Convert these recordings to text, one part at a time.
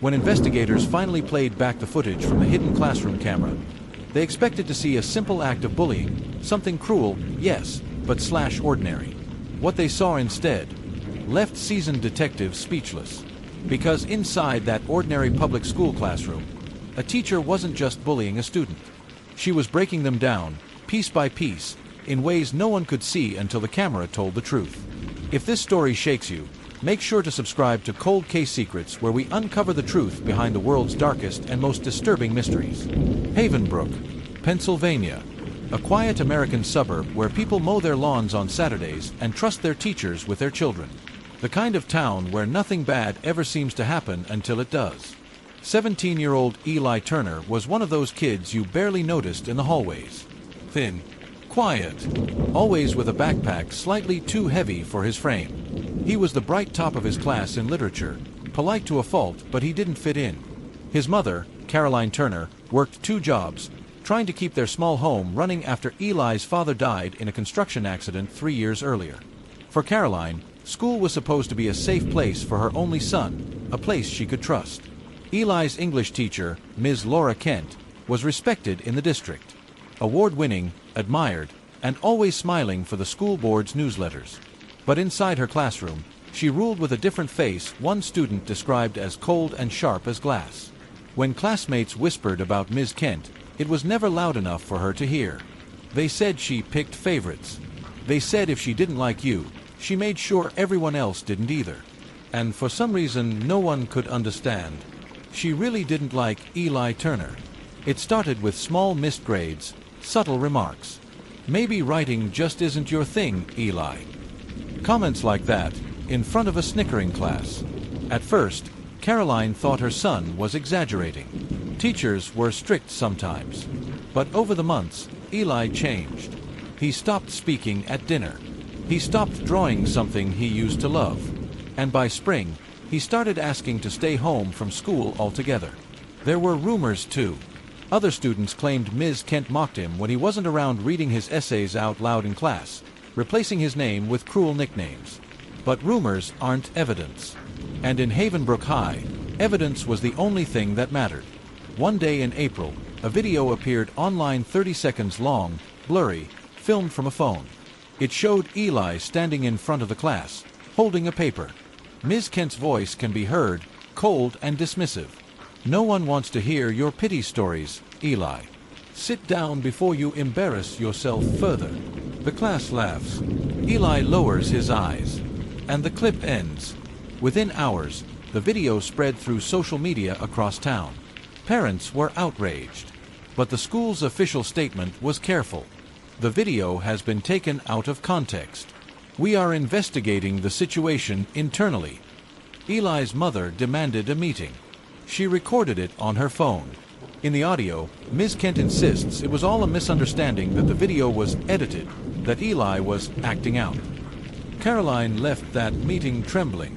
When investigators finally played back the footage from the hidden classroom camera, they expected to see a simple act of bullying, something cruel, yes, but slash ordinary. What they saw instead left seasoned detectives speechless. Because inside that ordinary public school classroom, a teacher wasn't just bullying a student. She was breaking them down, piece by piece, in ways no one could see until the camera told the truth. If this story shakes you, make sure to subscribe to Cold Case Secrets, where we uncover the truth behind the world's darkest and most disturbing mysteries. Havenbrook, Pennsylvania. A quiet American suburb where people mow their lawns on Saturdays and trust their teachers with their children. The kind of town where nothing bad ever seems to happen until it does. 17-year-old Eli Turner was one of those kids you barely noticed in the hallways. Thin, quiet, always with a backpack slightly too heavy for his frame. He was the bright top of his class in literature, polite to a fault, but he didn't fit in. His mother, Caroline Turner, worked 2 jobs, trying to keep their small home running after Eli's father died in a construction accident 3 years earlier. For Caroline, school was supposed to be a safe place for her only son, a place she could trust. Eli's English teacher, Ms. Laura Kent, was respected in the district. Award-winning, admired, and always smiling for the school board's newsletters. But inside her classroom, she ruled with a different face, one student described as cold and sharp as glass. When classmates whispered about Ms. Kent, it was never loud enough for her to hear. They said she picked favorites. They said if she didn't like you, she made sure everyone else didn't either. And for some reason no one could understand, she really didn't like Eli Turner. It started with small missed grades, subtle remarks. Maybe writing just isn't your thing, Eli. Comments like that, in front of a snickering class. At first, Caroline thought her son was exaggerating. Teachers were strict sometimes. But over the months, Eli changed. He stopped speaking at dinner. He stopped drawing something he used to love. And by spring, he started asking to stay home from school altogether. There were rumors too. Other students claimed Ms. Kent mocked him when he wasn't around reading his essays out loud in class, replacing his name with cruel nicknames. But rumors aren't evidence. And in Havenbrook High, evidence was the only thing that mattered. One day in April, a video appeared online 30 seconds long, blurry, filmed from a phone. It showed Eli standing in front of the class, holding a paper. Ms. Kent's voice can be heard, cold and dismissive. No one wants to hear your pity stories, Eli. Sit down before you embarrass yourself further. The class laughs. Eli lowers his eyes. And the clip ends. Within hours, the video spread through social media across town. Parents were outraged. But the school's official statement was careful. The video has been taken out of context. We are investigating the situation internally. Eli's mother demanded a meeting. She recorded it on her phone. In the audio, Ms. Kent insists it was all a misunderstanding, that the video was edited, that Eli was acting out. Caroline left that meeting trembling,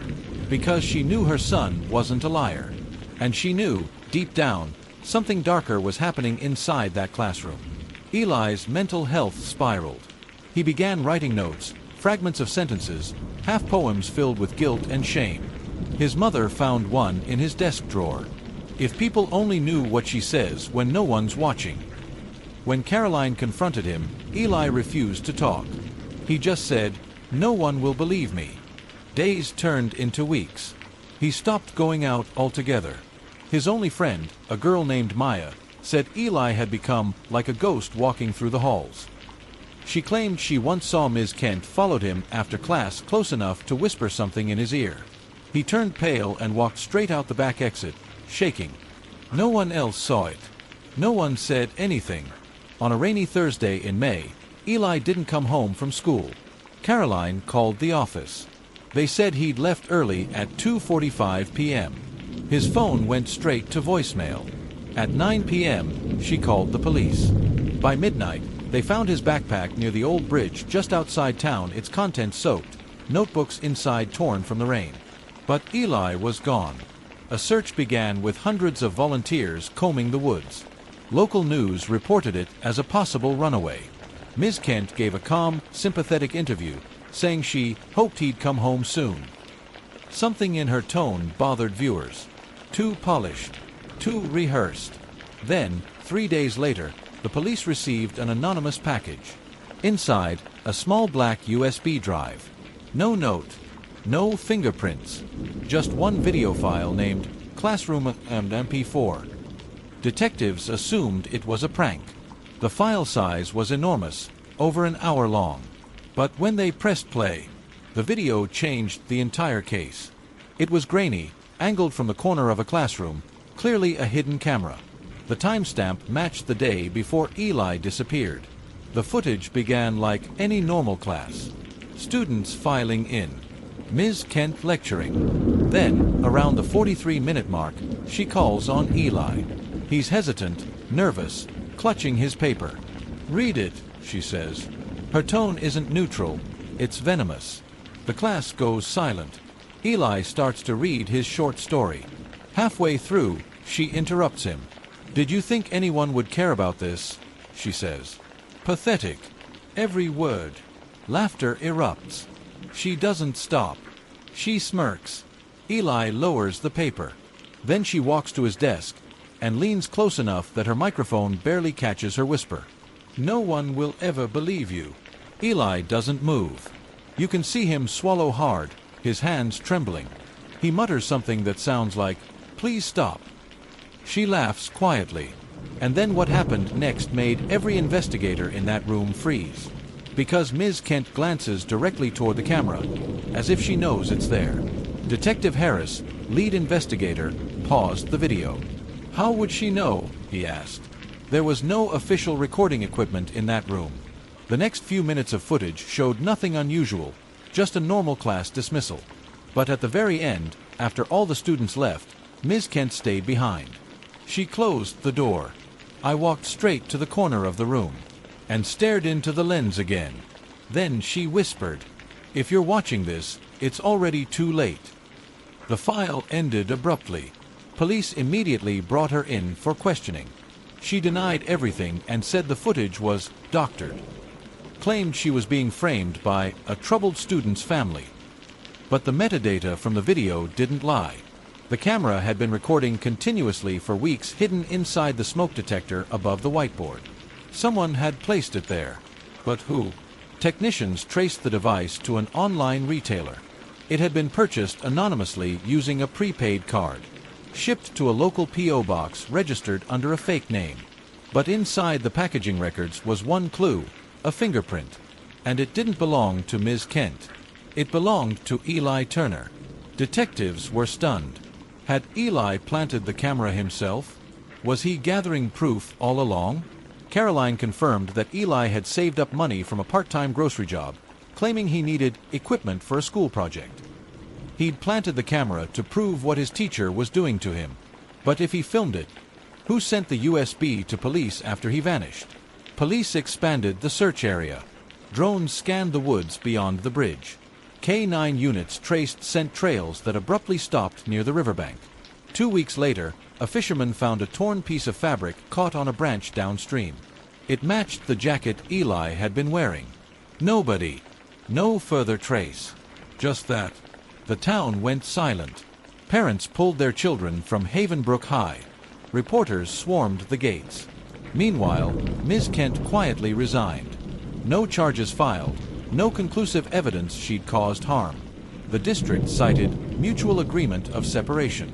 because she knew her son wasn't a liar. And she knew, deep down, something darker was happening inside that classroom. Eli's mental health spiraled. He began writing notes, fragments of sentences, half poems filled with guilt and shame. His mother found one in his desk drawer. If people only knew what she says when no one's watching. When Caroline confronted him, Eli refused to talk. He just said, "No one will believe me." Days turned into weeks. He stopped going out altogether. His only friend, a girl named Maya, said Eli had become like a ghost walking through the halls. She claimed she once saw Ms. Kent followed him after class close enough to whisper something in his ear. He turned pale and walked straight out the back exit, shaking. No one else saw it. No one said anything. On a rainy Thursday in May, Eli didn't come home from school. Caroline called the office. They said he'd left early at 2:45 p.m. His phone went straight to voicemail. At 9 p.m., she called the police. By midnight, they found his backpack near the old bridge just outside town, its contents soaked, notebooks inside torn from the rain. But Eli was gone. A search began with hundreds of volunteers combing the woods. Local news reported it as a possible runaway. Ms. Kent gave a calm, sympathetic interview, saying she hoped he'd come home soon. Something in her tone bothered viewers. Too polished. Too rehearsed. Then, 3 days later, the police received an anonymous package. Inside, a small black USB drive. No note. No fingerprints. Just one video file named Classroom and MP4. Detectives assumed it was a prank. The file size was enormous, over an hour long. But when they pressed play, the video changed the entire case. It was grainy, angled from the corner of a classroom, clearly a hidden camera. The timestamp matched the day before Eli disappeared. The footage began like any normal class. Students filing in. Ms. Kent lecturing. Then, around the 43-minute mark, she calls on Eli. He's hesitant, nervous, clutching his paper. "Read it," she says. Her tone isn't neutral, it's venomous. The class goes silent. Eli starts to read his short story. Halfway through, she interrupts him. "Did you think anyone would care about this?" she says. Pathetic. Every word. Laughter erupts. She doesn't stop. She smirks. Eli lowers the paper. Then she walks to his desk and leans close enough that her microphone barely catches her whisper. "No one will ever believe you." Eli doesn't move. You can see him swallow hard, his hands trembling. He mutters something that sounds like, "Please stop." She laughs quietly. And then what happened next made every investigator in that room freeze. Because Ms. Kent glances directly toward the camera, as if she knows it's there. Detective Harris, lead investigator, paused the video. "How would she know?" he asked. There was no official recording equipment in that room. The next few minutes of footage showed nothing unusual, just a normal class dismissal. But at the very end, after all the students left, Ms. Kent stayed behind. She closed the door. I walked straight to the corner of the room and stared into the lens again. Then she whispered, "If you're watching this, it's already too late." The file ended abruptly. Police immediately brought her in for questioning. She denied everything and said the footage was doctored. Claimed she was being framed by a troubled student's family. But the metadata from the video didn't lie. The camera had been recording continuously for weeks, hidden inside the smoke detector above the whiteboard. Someone had placed it there. But who? Technicians traced the device to an online retailer. It had been purchased anonymously using a prepaid card. Shipped to a local P.O. box registered under a fake name. But inside the packaging records was one clue, a fingerprint. And it didn't belong to Ms. Kent. It belonged to Eli Turner. Detectives were stunned. Had Eli planted the camera himself? Was he gathering proof all along? Caroline confirmed that Eli had saved up money from a part-time grocery job, claiming he needed equipment for a school project. He'd planted the camera to prove what his teacher was doing to him. But if he filmed it, who sent the USB to police after he vanished? Police expanded the search area. Drones scanned the woods beyond the bridge. K-9 units traced scent trails that abruptly stopped near the riverbank. 2 weeks later, a fisherman found a torn piece of fabric caught on a branch downstream. It matched the jacket Eli had been wearing. Nobody. No further trace. Just that. The town went silent. Parents pulled their children from Havenbrook High. Reporters swarmed the gates. Meanwhile, Ms. Kent quietly resigned. No charges filed. No conclusive evidence she'd caused harm. The district cited mutual agreement of separation.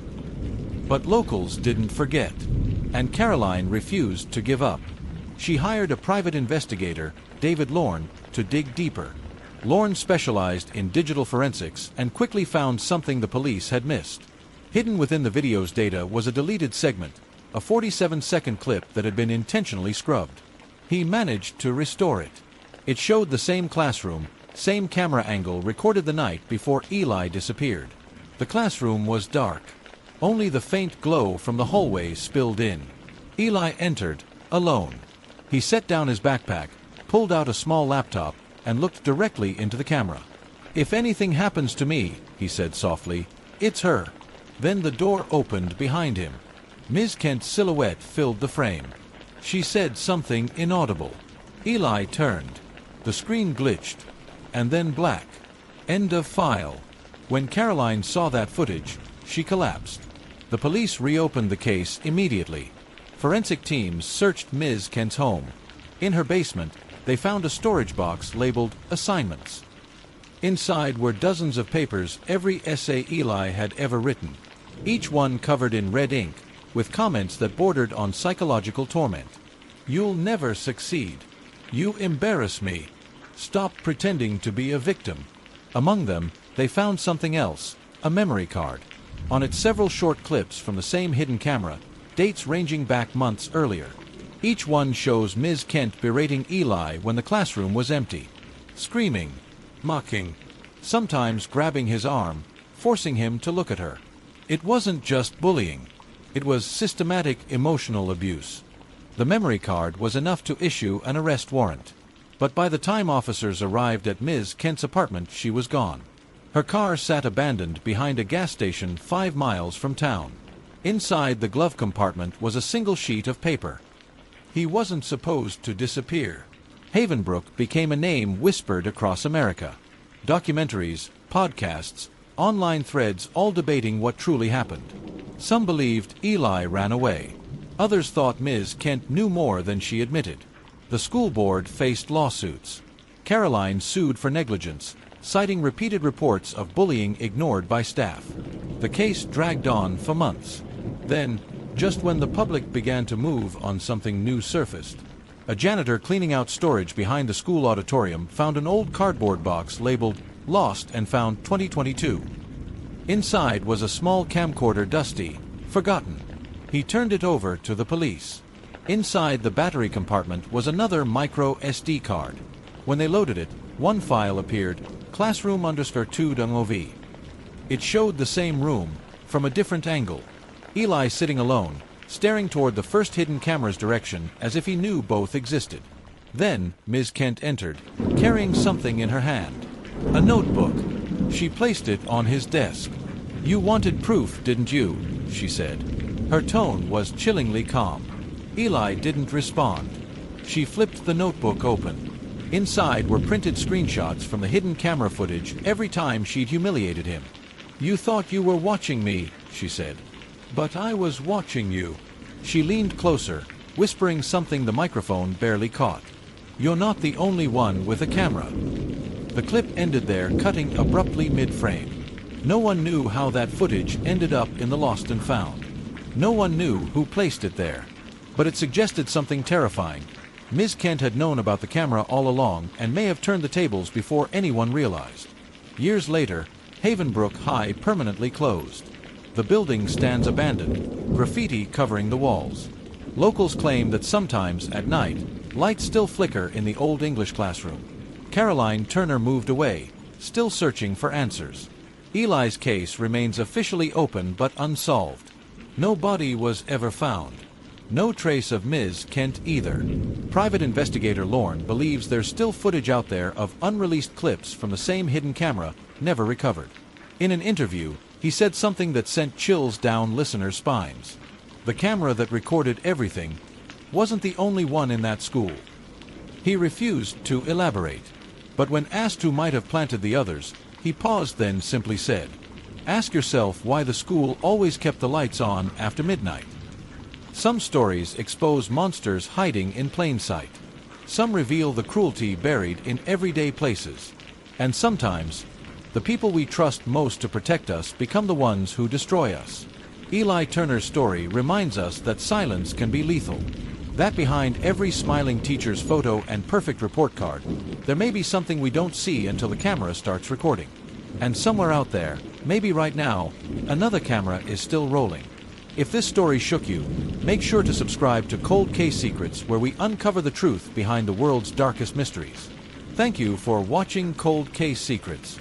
But locals didn't forget, and Caroline refused to give up. She hired a private investigator, David Lorne, to dig deeper. Lorne specialized in digital forensics and quickly found something the police had missed. Hidden within the video's data was a deleted segment, a 47-second clip that had been intentionally scrubbed. He managed to restore it. It showed the same classroom, same camera angle recorded the night before Eli disappeared. The classroom was dark. Only the faint glow from the hallway spilled in. Eli entered, alone. He set down his backpack, pulled out a small laptop, and looked directly into the camera. "If anything happens to me," he said softly, "it's her." Then the door opened behind him. Ms. Kent's silhouette filled the frame. She said something inaudible. Eli turned. The screen glitched, and then black. End of file. When Caroline saw that footage, she collapsed. The police reopened the case immediately. Forensic teams searched Ms. Kent's home. In her basement, they found a storage box labeled Assignments. Inside were dozens of papers, every essay Eli had ever written, each one covered in red ink, with comments that bordered on psychological torment. "You'll never succeed. You embarrass me. Stop pretending to be a victim." Among them, they found something else, a memory card. On it several short clips from the same hidden camera, dates ranging back months earlier. Each one shows Ms. Kent berating Eli when the classroom was empty, screaming, mocking, sometimes grabbing his arm, forcing him to look at her. It wasn't just bullying. It was systematic emotional abuse. The memory card was enough to issue an arrest warrant. But by the time officers arrived at Ms. Kent's apartment, she was gone. Her car sat abandoned behind a gas station 5 miles from town. Inside the glove compartment was a single sheet of paper. He wasn't supposed to disappear. Havenbrook became a name whispered across America. Documentaries, podcasts, online threads all debating what truly happened. Some believed Eli ran away. Others thought Ms. Kent knew more than she admitted. The school board faced lawsuits. Caroline sued for negligence, citing repeated reports of bullying ignored by staff. The case dragged on for months. Then, just when the public began to move on, something new surfaced. A janitor cleaning out storage behind the school auditorium found an old cardboard box labeled Lost and Found 2022. Inside was a small camcorder, dusty, forgotten. He turned it over to the police. Inside the battery compartment was another micro SD card. When they loaded it, one file appeared, classroom_2.mov. It showed the same room, from a different angle. Eli sitting alone, staring toward the first hidden camera's direction as if he knew both existed. Then Ms. Kent entered, carrying something in her hand. A notebook. She placed it on his desk. "You wanted proof, didn't you?" she said. Her tone was chillingly calm. Eli didn't respond. She flipped the notebook open. Inside were printed screenshots from the hidden camera footage every time she'd humiliated him. "You thought you were watching me," she said. "But I was watching you." She leaned closer, whispering something the microphone barely caught. "You're not the only one with a camera." The clip ended there, cutting abruptly mid-frame. No one knew how that footage ended up in the Lost and Found. No one knew who placed it there. But it suggested something terrifying. Ms. Kent had known about the camera all along and may have turned the tables before anyone realized. Years later, Havenbrook High permanently closed. The building stands abandoned, graffiti covering the walls. Locals claim that sometimes, at night, lights still flicker in the old English classroom. Caroline Turner moved away, still searching for answers. Eli's case remains officially open but unsolved. No body was ever found. No trace of Ms. Kent either. Private investigator Lorne believes there's still footage out there of unreleased clips from the same hidden camera, never recovered. In an interview, he said something that sent chills down listeners' spines. The camera that recorded everything wasn't the only one in that school. He refused to elaborate. But when asked who might have planted the others, he paused, then simply said, "Ask yourself why the school always kept the lights on after midnight." Some stories expose monsters hiding in plain sight. Some reveal the cruelty buried in everyday places. And sometimes, the people we trust most to protect us become the ones who destroy us. Eli Turner's story reminds us that silence can be lethal. That behind every smiling teacher's photo and perfect report card, there may be something we don't see until the camera starts recording. And somewhere out there, maybe right now, another camera is still rolling. If this story shook you, make sure to subscribe to Cold Case Secrets, where we uncover the truth behind the world's darkest mysteries. Thank you for watching Cold Case Secrets.